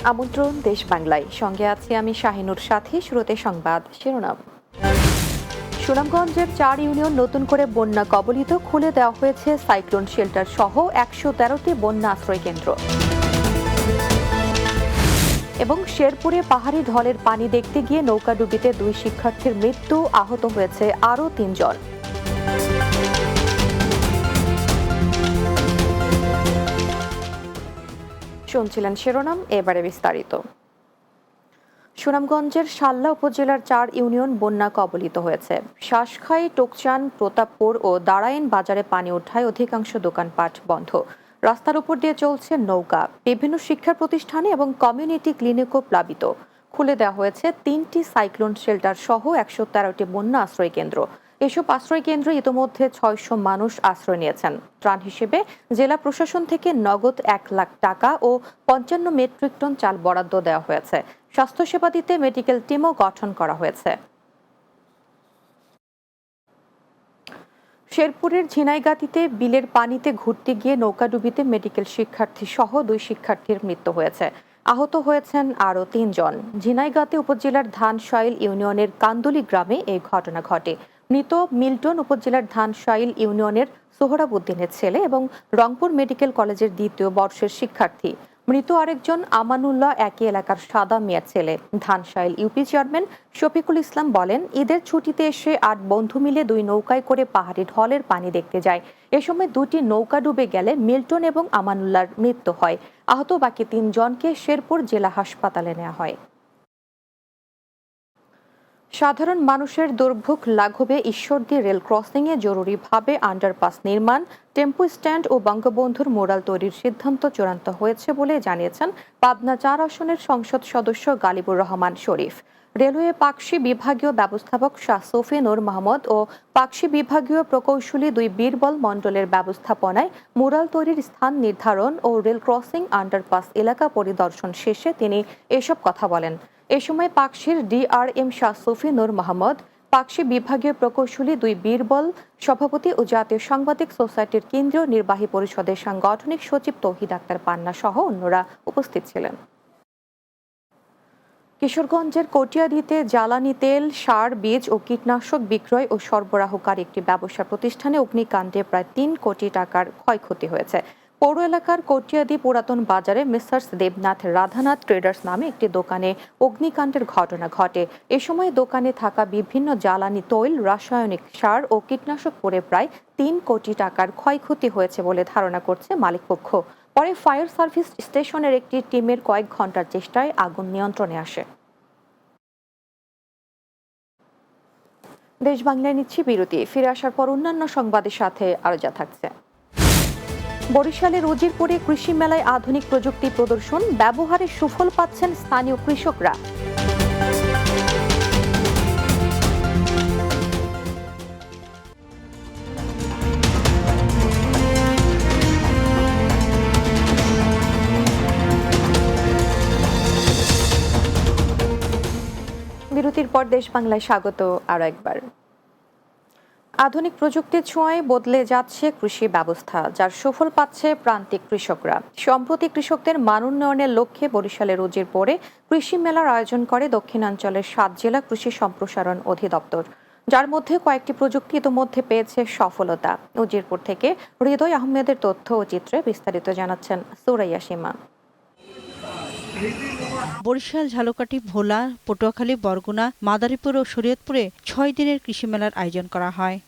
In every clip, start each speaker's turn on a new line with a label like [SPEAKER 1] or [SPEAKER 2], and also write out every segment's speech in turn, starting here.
[SPEAKER 1] আমন্ত্রণ দেশ বাংলায়, সঙ্গে আছি আমি শাহিনুর সাথী। শুরুতে সংবাদ শিরোনাম। সুনামগঞ্জের 4 ইউনিয়ন নতুন করে বন্যা কবলিত, খুলে দেওয়া হয়েছে সাইক্লোন শেল্টার সহ 113টি বন্যা আশ্রয় কেন্দ্র। এবং শেরপুরে পাহাড়ি ঢলের পানি দেখতে গিয়ে নৌকাডুবিতে 2 শিক্ষার্থীর মৃত্যু, আহত হয়েছে আরও 3 জন। শুনছিলেন শিরোনাম, এবারে বিস্তারিত। সুনামগঞ্জের শাল্লা উপজেলার 4 ইউনিয়ন বন্যা কবলিত হয়েছে। শ্বাসখাই, টোকচান, প্রতাপপুর ও দাঁড়াইন বাজারে পানি ওঠায় অধিকাংশ দোকানপাট বন্ধ। রাস্তার উপর দিয়ে চলছে নৌকা। বিভিন্ন শিক্ষা প্রতিষ্ঠানে এবং কমিউনিটি ক্লিনিকও প্লাবিত। খুলে দেওয়া হয়েছে 3টি সাইক্লোন শেল্টার সহ 113টি বন্যা আশ্রয় কেন্দ্র। এসব আশ্রয় কেন্দ্রে ইতোমধ্যে 600 মানুষ আশ্রয় নিয়েছেন। ত্রাণ হিসেবে জেলা প্রশাসন থেকে নগদ 1 লাখ টাকা ও 55 মেট্রিক টন চাল বরাদ্দ দেওয়া হয়েছে। স্বাস্থ্যসেবা দিতে মেডিকেল টিমও গঠন করা হয়েছে। শেরপুরের ঝিনাইগাতিতে বিলের পানিতে ঘুরতে গিয়ে নৌকাডুবিতে মেডিকেল শিক্ষার্থী সহ 2 শিক্ষার্থীর মৃত্যু হয়েছে। আহত হয়েছেন আরও 3 জন। ঝিনাইগাতি উপজেলার ধানশাইল ইউনিয়নের কান্দুলি গ্রামে এই ঘটনা ঘটে। মৃত মিল্টন উপজেলার ধানশাইল ইউনিয়নের সোহরাবুদ্দিনের ছেলে এবং রংপুর মেডিকেল কলেজের 2য় বর্ষের শিক্ষার্থী। মৃত আরেকজন আমানুল্লাহ একই এলাকার সাদা মিয়ার ছেলে। ধানশাইল ইউপি চেয়ারম্যান শফিকুল ইসলাম বলেন, ঈদের ছুটিতে এসে 8 বন্ধু মিলে 2 নৌকায় করে পাহাড়ি ঢলের পানি দেখতে যায়। এ সময় 2টি নৌকা ডুবে গেলে মিল্টন এবং আমানুল্লাহর মৃত্যু হয়। আহত বাকি 3 জনকে শেরপুর জেলা হাসপাতালে নেওয়া হয়। সাধারণ মানুষের দুর্ভোগ লাঘবে ঈশ্বরদী রেল ক্রসিংয়ে জরুরিভাবে আন্ডারপাস নির্মাণ, টেম্পো স্ট্যান্ড ও বঙ্গবন্ধুর মোরাল তৈরির সিদ্ধান্ত চূড়ান্ত হয়েছে বলে জানিয়েছেন পাবনা 4 আসনের সংসদ সদস্য গালিবুর রহমান শরীফ। রেলওয়ে পাকশি বিভাগীয় ব্যবস্থাপক শাহ সফি নূর মাহমুদ ও পাকশি বিভাগীয় প্রকৌশলী 2 বীরবল মণ্ডলের ব্যবস্থাপনায় মুরাল তৈরির স্থান নির্ধারণ ও রেল ক্রসিং আন্ডারপাস এলাকা পরিদর্শন শেষে তিনি এসব কথা বলেন। এ সময় পাকশির ডিআরএম শাহ সফি নূর মাহমুদ, পাকশি বিভাগীয় প্রকৌশলী 2 বীরবল সভাপতি ও জাতীয় সাংবাদিক সোসাইটির কেন্দ্রীয় নির্বাহী পরিষদের সাংগঠনিক সচিব তৌহিদ আক্তার পান্না সহ অন্যরা উপস্থিত ছিলেন। কিশোরগঞ্জের কটিয়াদীতে জ্বালানি তেল, সার, বীজ ও কীটনাশক বিক্রয় ও সরবরাহকারী একটি ব্যবসা প্রতিষ্ঠানে অগ্নিকাণ্ডে প্রায় 3 কোটি টাকার ক্ষয়ক্ষতি হয়েছে। পৌর এলাকার কটিয়াদি পুরাতন বাজারে মিস্টার্স দেবনাথ রাধানাথ ট্রেডার্স নামে একটি দোকানে অগ্নিকাণ্ডের ঘটনা ঘটে। এ সময় দোকানে থাকা বিভিন্ন জ্বালানি তৈল, রাসায়নিক সার ও কীটনাশক পড়ে প্রায় 3 কোটি টাকার ক্ষয়ক্ষতি হয়েছে বলে ধারণা করছে মালিকপক্ষ। পরে ফায়ার সার্ভিস স্টেশনের একটি টিমের কয়েক ঘন্টার চেষ্টায় আগুন নিয়ন্ত্রণে আসে। দেশ বাংলায় নিচ্ছি বিরতি। ফিরে আসার পর অন্যান্য সংবাদের সাথে আরো যা থাকছে। বরিশালের উজিরপুরে কৃষি মেলায় আধুনিক প্রযুক্তি প্রদর্শন, ব্যবহারে সুফল পাচ্ছেন স্থানীয় কৃষকরা। বিরতির পর দেশ বাংলায় স্বাগত আরো একবার। আধুনিক প্রযুক্তির ছোঁয়ায় বদলে যাচ্ছে কৃষি ব্যবস্থা, যার সুফল পাচ্ছে প্রান্তিক কৃষকরা। সম্প্রতি কৃষকদের মান উন্নয়নের লক্ষ্যে বরিশালের উজিরপুরে কৃষি মেলার আয়োজন করে দক্ষিণাঞ্চলের 7 জেলা কৃষি সম্প্রসারণ অধিদপ্তর, যার মধ্যে কয়েকটি প্রযুক্তি ইতোমধ্যে পেয়েছে সফলতা। উজিরপুর থেকে হৃদয় আহমেদের তথ্য ও চিত্রে বিস্তারিত জানাচ্ছেন সুরাইয়া সীমা।
[SPEAKER 2] বরিশাল, ঝালকাঠি, ভোলা, পটুয়াখালী, বরগুনা, মাদারীপুর ও শরীয়তপুরে 6 দিনের কৃষি মেলার আয়োজন করা হয়।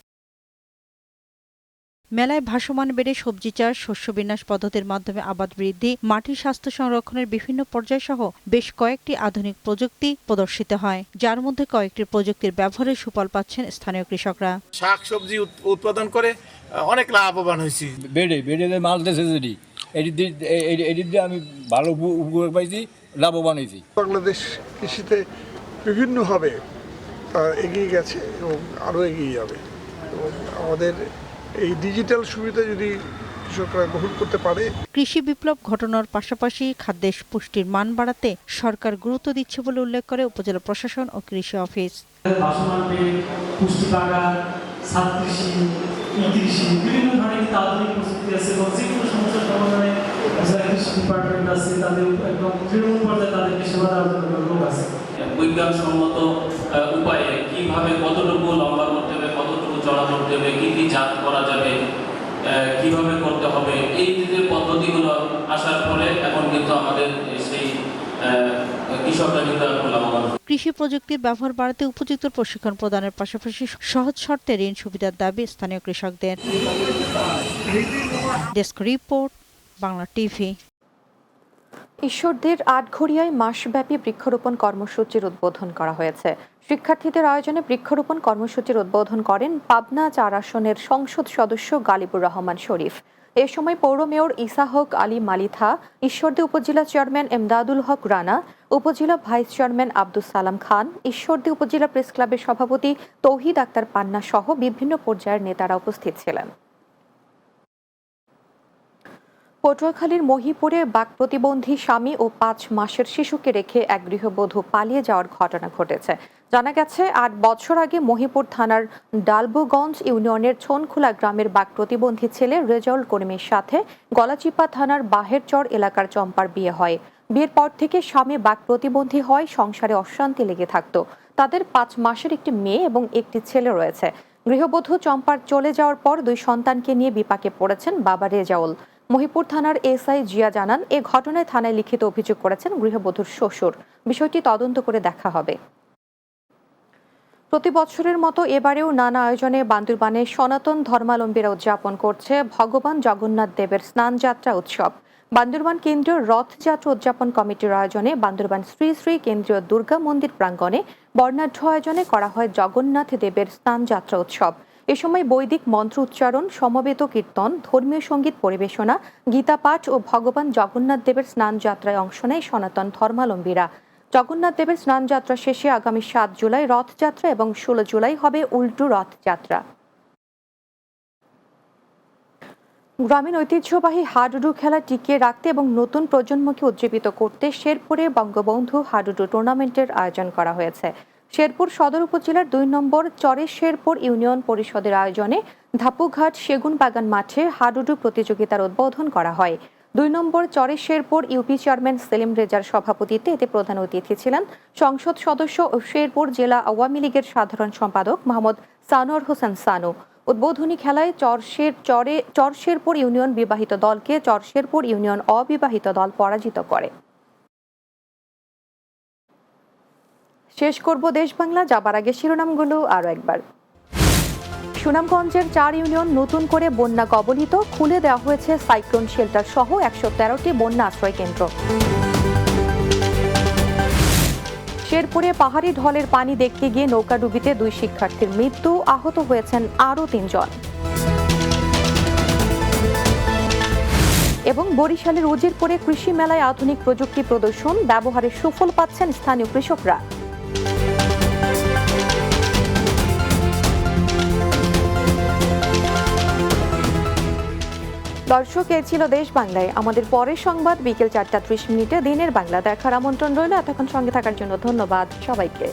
[SPEAKER 2] মেলায় ভাসমান বেড়ে সবজি চাষ, শস্য বিন্যাস পদ্ধতির মাধ্যমে আবাদ বৃদ্ধি, মাটির স্বাস্থ্য সংরক্ষণের বিভিন্ন পর্যায় সহ বেশ কয়েকটি আধুনিক প্রযুক্তি প্রদর্শিত হয়, যার মধ্যে কয়েকটি প্রযুক্তির ব্যবহারে সুফল পাচ্ছেন স্থানীয় কৃষকরা।
[SPEAKER 3] শাকসবজি উৎপাদন করে অনেক লাভবান হয়েছি।
[SPEAKER 4] বেড়ে মাল দেশে যদি এটি দিয়ে আমি ভালো উপকার পাইছি, লাভবান হয়েছি।
[SPEAKER 5] বাংলাদেশ কৃষিতে বিভিন্নভাবে এগিয়ে গেছে এবং আরও এগিয়ে যাবে, এবং আমাদের এই ডিজিটাল সুবিধা যদি কৃষকরা গ্রহণ করতে পারে।
[SPEAKER 2] কৃষি বিপ্লব ঘটানোর পাশাপাশি খাদ্যের পুষ্টির মান বাড়াতে সরকার গুরুত্ব দিচ্ছে বলে উল্লেখ করে উপজেলা প্রশাসন ও কৃষি অফিস।
[SPEAKER 6] কৃষি বিভিন্ন ধরনের কিন্তু আধুনিক প্রযুক্তি আছে এবং যে কোনো সমস্যা সমাধানে কৃষি ডিপার্টমেন্ট আছে, তাদের একদম তৃণমূল পর্যায়ে তাদেরকে সেবা দেওয়ার জন্য লোক আছে।
[SPEAKER 7] বিজ্ঞানসম্মত উপায়ে কিভাবে কতটুকু লম্বা করতে হবে, কতটুকু চড়া করতে হবে, কি কি জাত করা যাবে, কিভাবে করতে হবে, এই যে পদ্ধতিগুলো আসার পরে এখন কিন্তু আমাদের সেই কৃষকরা কিন্তু এখন লাভবান।
[SPEAKER 2] কৃষি প্রযুক্তির ব্যবহার বাড়াতে উপযুক্ত প্রশিক্ষণ প্রদানের পাশাপাশি সহজ শর্তে ঋণ সুবিধার দাবি স্থানীয় কৃষকদের। Desk report, Bangla TV.
[SPEAKER 1] ঈশ্বরদীর আটঘরিয়ায় মাসব্যাপী বৃক্ষরোপণ কর্মসূচির উদ্বোধন করা হয়েছে। শিক্ষার্থীদের আয়োজনে বৃক্ষরোপণ কর্মসূচির উদ্বোধন করেন পাবনা ৪ আসনের সংসদ সদস্য গালিবুর রহমান শরীফ। এ সময় পৌর মেয়র ইসাহক আলী মালিথা, ঈশ্বরদী উপজেলা চেয়ারম্যান এমদাদুল হক রানা, উপজেলা ভাইস চেয়ারম্যান আব্দুস সালাম খান, ঈশ্বরদী উপজেলা প্রেস ক্লাবের সভাপতি তৌহিদ আক্তার পান্না সহ বিভিন্ন পর্যায়ের নেতারা উপস্থিত ছিলেন। পটুয়াখালীর মহিপুরে বাক প্রতিবন্ধী স্বামী ও ৫ মাসের শিশুকে রেখে এক গৃহবধূ পালিয়ে যাওয়ার ঘটনা ঘটেছে। জানা গেছে ৮ বছর আগে মহিপুর থানার ডালবুগঞ্জ ইউনিয়নের ছনখোলা গ্রামের বাক প্রতিবন্ধী ছেলে রেজাউল করিমের সাথে গলাচিপা থানার বাহেরচর এলাকার চম্পার বিয়ে হয়। বিয়ের পর থেকে স্বামী বাক প্রতিবন্ধী হয়, সংসারে অশান্তি লেগে থাকত। তাদের ৫ মাসের একটি মেয়ে এবং একটি ছেলে রয়েছে। গৃহবধূ চম্পার চলে যাওয়ার পর 2 সন্তানকে নিয়ে বিপাকে পড়েছেন বাবা রেজাউল। মহিপুর থানার এসআই জিয়া জানান, এ ঘটনায় থানায় লিখিত অভিযোগ করেছেন গৃহবধূর শ্বশুর। বিষয়টি তদন্ত করে দেখা হবে। প্রতি বছরের মতো এবারেও নানা আয়োজনে বান্দরবানে সনাতন ধর্মাবলম্বীরা উদযাপন করছে ভগবান জগন্নাথ দেবের স্নানযাত্রা উৎসব। বান্দরবান কেন্দ্রীয় রথযাত্রা উদযাপন কমিটির আয়োজনে বান্দরবান শ্রী শ্রী কেন্দ্রীয় দুর্গা মন্দির প্রাঙ্গণে বর্ণাঢ্য আয়োজনে করা হয় জগন্নাথ দেবের স্নানযাত্রা উৎসব। এ সময় বৈদিক মন্ত্র উচ্চারণ, সমবেত কীর্তন, ধর্মীয় সঙ্গীত পরিবেশনা, গীতাপাঠ ও ভগবান জগন্নাথ দেবের স্নানযাত্রায় অংশ নেয় সনাতন ধর্মাবলম্বীরা। জগন্নাথ দেবের স্নানযাত্রা শেষে আগামী ৭ জুলাই রথযাত্রা এবং ১৬ জুলাই হবে উল্টো রথযাত্রা। গ্রামীণ ঐতিহ্যবাহী হাডুডু খেলা টিকিয়ে রাখতে এবং নতুন প্রজন্মকে উজ্জীবিত করতে শেরপুরে বঙ্গবন্ধু হাডুডু টুর্নামেন্টের আয়োজন করা হয়েছে। শেরপুর সদর উপজেলার ২ নম্বর চরে শেরপুর ইউনিয়ন পরিষদের আয়োজনে ধাপুঘাট সেগুন বাগান মাঠে হাডুডু প্রতিযোগিতার উদ্বোধন করা হয়। ২ নম্বর চরে শেরপুর ইউপি চেয়ারম্যান সেলিম রেজার সভাপতিত্বে এতে প্রধান অতিথি ছিলেন সংসদ সদস্য ও শেরপুর জেলা আওয়ামী লীগের সাধারণ সম্পাদক মোহাম্মদ সানোয়ার হোসেন সানু। উদ্বোধনী খেলায় চরশেরপুর ইউনিয়ন বিবাহিত দলকে চরশেরপুর ইউনিয়ন অবিবাহিত দল পরাজিত করে। শেষ করব দেশ বাংলা, যাবার আগে শিরোনামগুলো আরো একবার। সুনামগঞ্জের ৪ ইউনিয়ন নতুন করে বন্যা কবলিত, খুলে দেওয়া হয়েছে সাইক্লোন শেল্টার সহ ১১৩টি বন্যা আশ্রয় কেন্দ্র। শেরপুরে পাহাড়ি ঢলের পানি দেখতে গিয়ে নৌকাডুবিতে 2 শিক্ষার্থীর মৃত্যু, আহত হয়েছেন আরও 3 জন। এবং বরিশালের উজিরপুরে কৃষি মেলায় আধুনিক প্রযুক্তি প্রদর্শন, ব্যবহারের সুফল পাচ্ছেন স্থানীয় কৃষকরা। দর্শক, এ ছিল দেশ বাংলায়। আমাদের পরের সংবাদ বিকেল ৪টা ৩০ মিনিটে দিনের বাংলা দেখার আমন্ত্রণ রইল। এতক্ষণ সঙ্গে থাকার জন্য ধন্যবাদ সবাইকে।